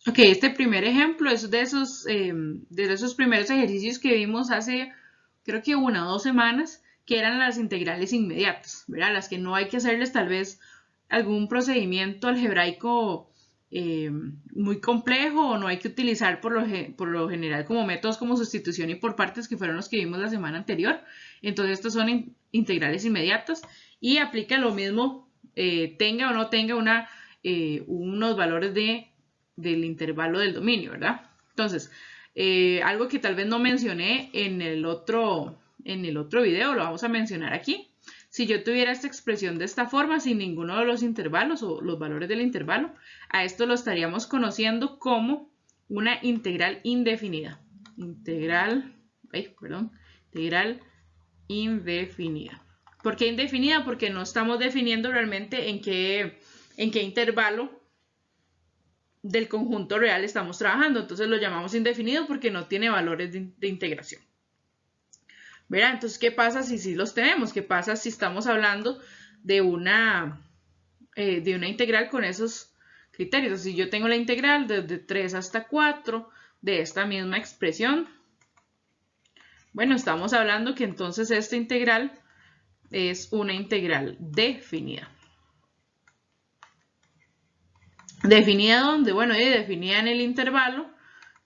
Ok, este primer ejemplo es de esos primeros ejercicios que vimos hace, creo que 1 o 2 semanas, que eran las integrales inmediatas, ¿verdad? Las que no hay que hacerles tal vez algún procedimiento algebraico muy complejo o no hay que utilizar por lo general como métodos como sustitución y por partes que fueron los que vimos la semana anterior. Entonces, estos son integrales inmediatas y aplica lo mismo, tenga o no tenga unos valores del intervalo del dominio, ¿verdad? Entonces, algo que tal vez no mencioné en el otro video, lo vamos a mencionar aquí. Si yo tuviera esta expresión de esta forma, sin ninguno de los intervalos o los valores del intervalo, a esto lo estaríamos conociendo como una integral indefinida. Integral indefinida. ¿Por qué indefinida? Porque no estamos definiendo realmente en qué intervalo del conjunto real estamos trabajando. Entonces lo llamamos indefinido porque no tiene valores de integración. ¿Verdad? Entonces, ¿qué pasa si sí los tenemos? ¿Qué pasa si estamos hablando de una integral con esos criterios? Si yo tengo la integral desde 3 hasta 4 de esta misma expresión, bueno, estamos hablando que entonces esta integral es una integral definida. ¿Definida dónde? Bueno, definida en el intervalo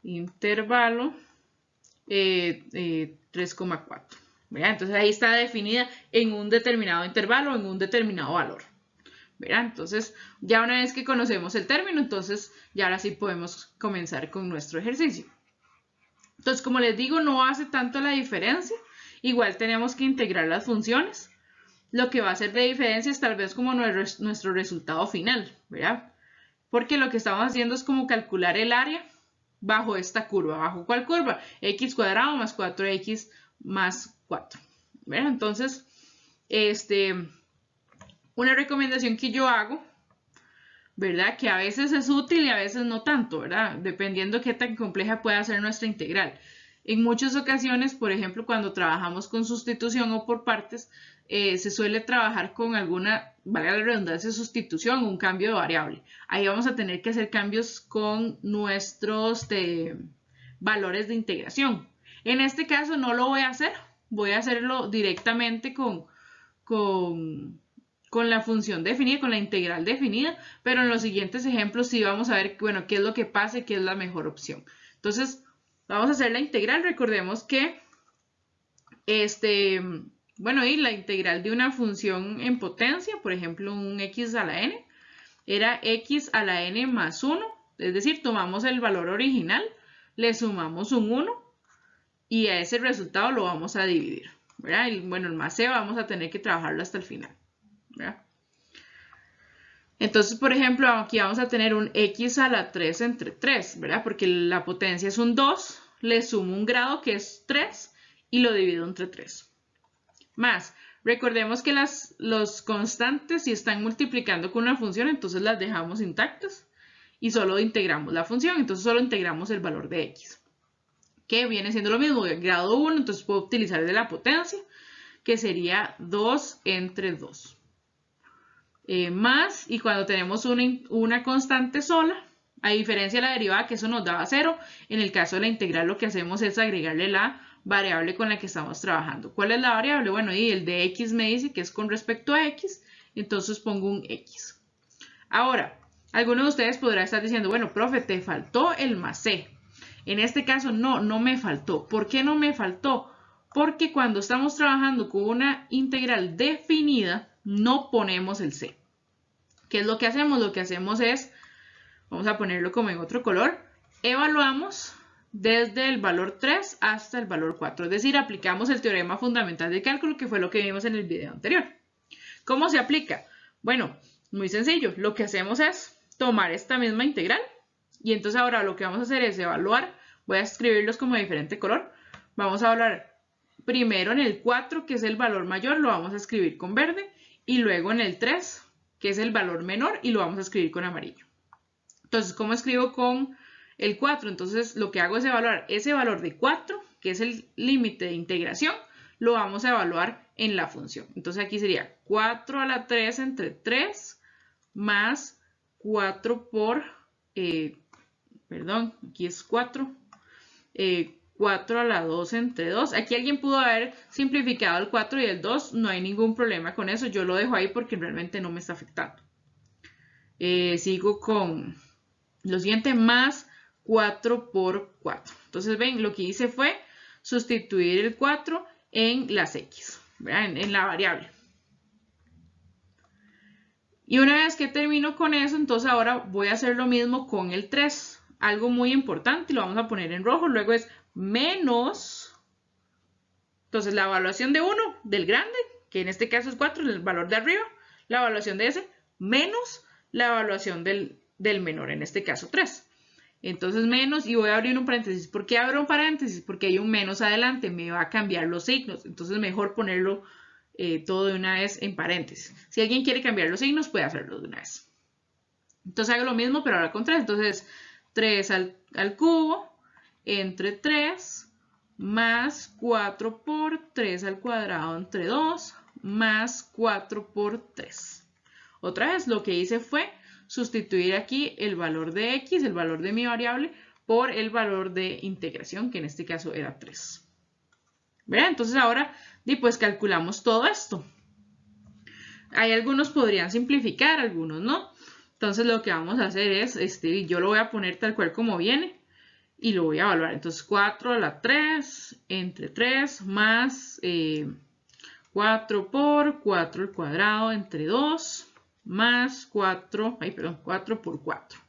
3,4. Entonces ahí está definida en un determinado intervalo, en un determinado valor. ¿Verdad? Entonces, ya una vez que conocemos el término, entonces ya ahora sí podemos comenzar con nuestro ejercicio. Entonces, como les digo, no hace tanto la diferencia. Igual tenemos que integrar las funciones. Lo que va a hacer de diferencia es tal vez como nuestro resultado final, ¿verdad? Porque lo que estamos haciendo es como calcular el área bajo esta curva. ¿Bajo cuál curva? X cuadrado más 4x más 4. ¿Verdad? Entonces, una recomendación que yo hago, ¿verdad? Que a veces es útil y a veces no tanto, ¿verdad? Dependiendo qué tan compleja pueda ser nuestra integral. En muchas ocasiones, por ejemplo, cuando trabajamos con sustitución o por partes, se suele trabajar con alguna, valga la redundancia, sustitución o un cambio de variable. Ahí vamos a tener que hacer cambios con nuestros valores de integración. En este caso no lo voy a hacer, voy a hacerlo directamente con la función definida, con la integral definida, pero en los siguientes ejemplos sí vamos a ver, bueno, qué es lo que pasa y qué es la mejor opción. Entonces, vamos a hacer la integral. Recordemos que, bueno, y la integral de una función en potencia, por ejemplo, un x a la n, era x a la n más 1, es decir, tomamos el valor original, le sumamos un 1 y a ese resultado lo vamos a dividir, ¿verdad? Y, bueno, el más c vamos a tener que trabajarlo hasta el final, ¿verdad? Entonces, por ejemplo, aquí vamos a tener un x a la 3 entre 3, ¿verdad? Porque la potencia es un 2, le sumo un grado que es 3 y lo divido entre 3. Más, recordemos que los constantes si están multiplicando con una función, entonces las dejamos intactas y solo integramos la función, entonces solo integramos el valor de x, que viene siendo lo mismo, grado 1, entonces puedo utilizar el de la potencia, que sería 2 entre 2. Más, y cuando tenemos una constante sola, a diferencia de la derivada, que eso nos daba 0, en el caso de la integral lo que hacemos es agregarle la variable con la que estamos trabajando. ¿Cuál es la variable? Bueno, y el de x me dice que es con respecto a x, entonces pongo un x. Ahora, alguno de ustedes podrá estar diciendo, bueno, profe, te faltó el más c. En este caso, no me faltó. ¿Por qué no me faltó? Porque cuando estamos trabajando con una integral definida, no ponemos el c. ¿Qué es lo que hacemos? Lo que hacemos es, vamos a ponerlo como en otro color, evaluamos desde el valor 3 hasta el valor 4. Es decir, aplicamos el teorema fundamental de cálculo, que fue lo que vimos en el video anterior. ¿Cómo se aplica? Bueno, muy sencillo. Lo que hacemos es tomar esta misma integral y entonces ahora lo que vamos a hacer es evaluar. Voy a escribirlos como de diferente color. Vamos a evaluar primero en el 4, que es el valor mayor, lo vamos a escribir con verde, y luego en el 3, que es el valor menor, y lo vamos a escribir con amarillo. Entonces, ¿cómo escribo con el 4? Entonces, lo que hago es evaluar ese valor de 4, que es el límite de integración, lo vamos a evaluar en la función. Entonces, aquí sería 4 a la 3 entre 3 más 4 por perdón, aquí es 4. 4 a la 2 entre 2. Aquí alguien pudo haber simplificado el 4 y el 2. No hay ningún problema con eso. Yo lo dejo ahí porque realmente no me está afectando. Sigo con lo siguiente, más 4 por 4. Entonces, ven, lo que hice fue sustituir el 4 en las x, ¿verdad? En la variable. Y una vez que termino con eso, entonces ahora voy a hacer lo mismo con el 3. Algo muy importante, lo vamos a poner en rojo, luego es menos, entonces la evaluación de 1 del grande, que en este caso es 4, el valor de arriba, la evaluación de ese, menos la evaluación del menor, en este caso 3. Entonces menos, y voy a abrir un paréntesis. ¿Por qué abro un paréntesis? Porque hay un menos adelante, me va a cambiar los signos, entonces mejor ponerlo todo de una vez en paréntesis. Si alguien quiere cambiar los signos, puede hacerlo de una vez. Entonces hago lo mismo, pero ahora con 3. Entonces 3 al cubo entre 3 más 4 por 3 al cuadrado entre 2 más 4 por 3. Otra vez lo que hice fue sustituir aquí el valor de x, el valor de mi variable, por el valor de integración, que en este caso era 3. ¿Verdad? Entonces ahora pues calculamos todo esto. Hay algunos podrían simplificar, algunos no. Entonces lo que vamos a hacer es, yo lo voy a poner tal cual como viene y lo voy a evaluar. Entonces 4 a la 3 entre 3 más 4 por 4 al cuadrado entre 2 más 4 por 4.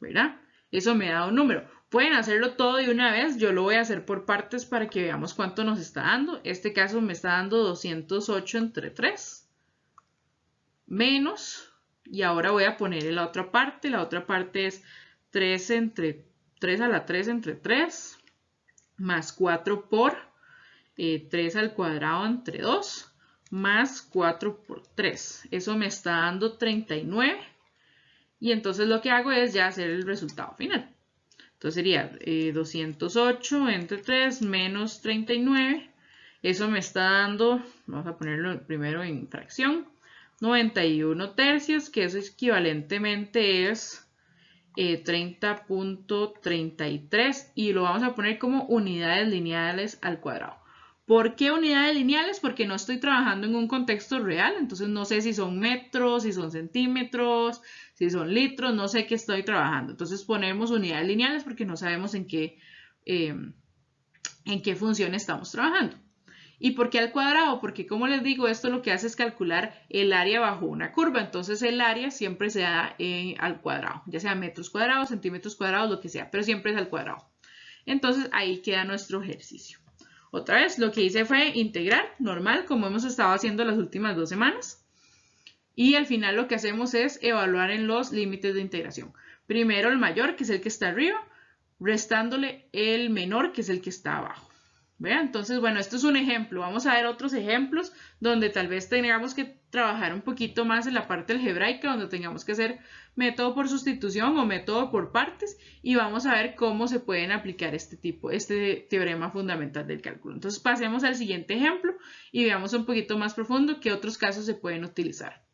¿Verdad? Eso me da un número. Pueden hacerlo todo de una vez. Yo lo voy a hacer por partes para que veamos cuánto nos está dando. Este caso me está dando 208 entre 3 menos, y ahora voy a poner en la otra parte. La otra parte es 3 a la 3 entre 3 más 4 por 3 al cuadrado entre 2 más 4 por 3. Eso me está dando 39. Y entonces lo que hago es ya hacer el resultado final. Entonces sería 208 entre 3 menos 39. Eso me está dando, vamos a ponerlo primero en fracción, 91 tercios, que eso equivalentemente es 30.33, y lo vamos a poner como unidades lineales al cuadrado. ¿Por qué unidades lineales? Porque no estoy trabajando en un contexto real, entonces no sé si son metros, si son centímetros, si son litros, no sé qué estoy trabajando. Entonces ponemos unidades lineales porque no sabemos en qué función estamos trabajando. ¿Y por qué al cuadrado? Porque, como les digo, esto lo que hace es calcular el área bajo una curva. Entonces el área siempre se da al cuadrado, ya sea metros cuadrados, centímetros cuadrados, lo que sea, pero siempre es al cuadrado. Entonces ahí queda nuestro ejercicio. Otra vez, lo que hice fue integrar, normal, como hemos estado haciendo las últimas 2 semanas. Y al final lo que hacemos es evaluar en los límites de integración. Primero el mayor, que es el que está arriba, restándole el menor, que es el que está abajo. ¿Vean? Entonces, bueno, esto es un ejemplo. Vamos a ver otros ejemplos donde tal vez tengamos que trabajar un poquito más en la parte algebraica, donde tengamos que hacer método por sustitución o método por partes, y vamos a ver cómo se pueden aplicar este teorema fundamental del cálculo. Entonces, pasemos al siguiente ejemplo y veamos un poquito más profundo qué otros casos se pueden utilizar.